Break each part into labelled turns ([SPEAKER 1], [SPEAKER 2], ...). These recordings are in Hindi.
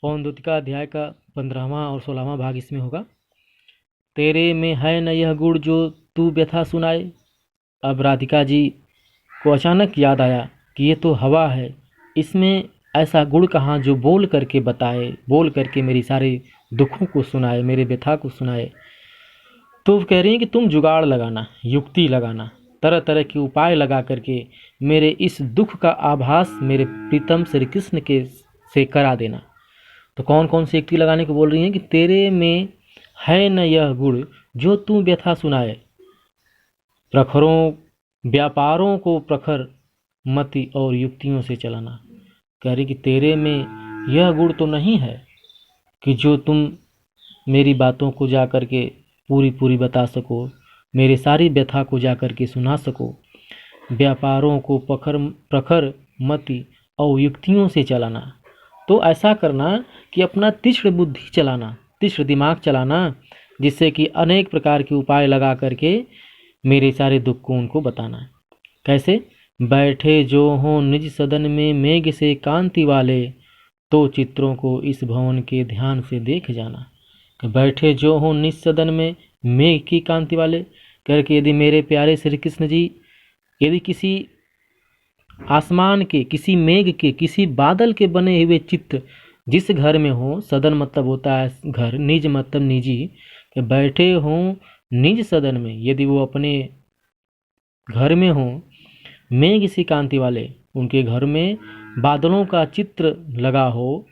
[SPEAKER 1] पौनद्योतिका अध्याय का 15वां और 16वां भाग इसमें होगा। तेरे में है न यह गुण जो तू व्यथा सुनाए। अब राधिका जी को अचानक याद आया कि ये तो हवा है, इसमें ऐसा गुण कहाँ जो बोल करके बताए, बोल करके मेरी सारे दुखों को सुनाए, मेरे व्यथा को सुनाए। तो वो कह रही हैं कि तुम जुगाड़ लगाना, युक्ति लगाना, तरह तरह के उपाय लगा करके मेरे इस दुख का आभास मेरे प्रीतम श्री कृष्ण के से करा देना। तो कौन कौन सी युक्ति लगाने को बोल रही हैं कि तेरे में है न यह गुण जो तू व्यथा सुनाए। प्रखरों व्यापारों को प्रखर मति और युक्तियों से चलाना। कह रही कि तेरे में यह गुण तो नहीं है कि जो तुम मेरी बातों को जा कर के पूरी पूरी बता सको, मेरे सारी व्यथा को जा कर के सुना सको। व्यापारों को प्रखर मति और युक्तियों से चलाना। तो ऐसा करना कि अपना तीक्ष्ण बुद्धि चलाना, तीक्ष्ण दिमाग चलाना, जिससे कि अनेक प्रकार के उपाय लगा करके मेरे सारे दुख को उनको बताना। कैसे? बैठे जो हों निज सदन में मेघ से कांति वाले, तो चित्रों को इस भवन के ध्यान से देख जाना। बैठे जो हों निज सदन में मेघ की कांति वाले करके, यदि मेरे प्यारे श्री कृष्ण जी यदि किसी आसमान के, किसी मेघ के, किसी बादल के बने हुए चित्र जिस घर में हो, सदन मतलब होता है घर, निज मतलब निजी, कि बैठे हों निज सदन में, यदि वो अपने घर में हों, मेघ सी कांति वाले, उनके घर में बादलों का चित्र लगा हो,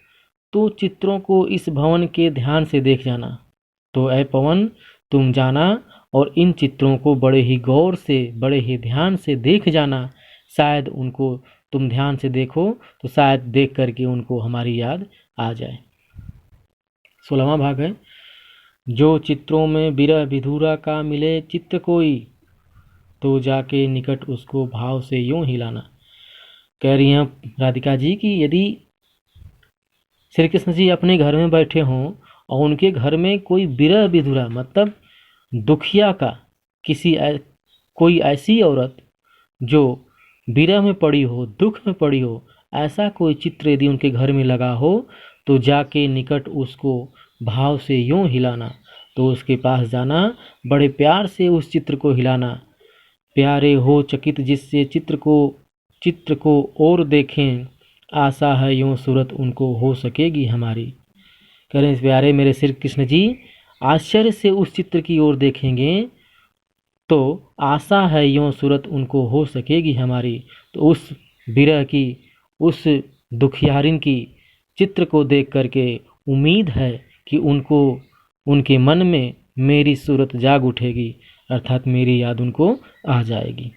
[SPEAKER 1] तो चित्रों को इस भवन के ध्यान से देख जाना। तो ऐ पवन तुम जाना और इन चित्रों को बड़े ही गौर से, बड़े ही ध्यान से देख जाना। शायद उनको तुम ध्यान से देखो तो शायद देख करके उनको हमारी याद आ जाए। 16वां भाग है। जो चित्रों में विरह विधुरा का मिले चित्त कोई, तो जाके निकट उसको भाव से यूं हिलाना। कह रही हैं राधिका जी कि यदि श्री कृष्ण जी अपने घर में बैठे हों और उनके घर में कोई विरह विधुरा मतलब दुखिया का, कोई ऐसी औरत जो विरह में पड़ी हो, दुख में पड़ी हो, ऐसा कोई चित्र यदि उनके घर में लगा हो, तो जाके निकट उसको भाव से यूं हिलाना। तो उसके पास जाना, बड़े प्यार से उस चित्र को हिलाना। प्यारे हो चकित जिससे चित्र को और देखें, आशा है यूं सूरत उनको हो सकेगी हमारी। कह रहे हैं प्यारे मेरे श्री कृष्ण जी आश्चर्य से उस चित्र की ओर देखेंगे तो आशा है यूं सूरत उनको हो सकेगी हमारी। तो उस विरह की, उस दुखियारिन की चित्र को देख करके उम्मीद है कि उनको, उनके मन में मेरी सूरत जाग उठेगी, अर्थात मेरी याद उनको आ जाएगी।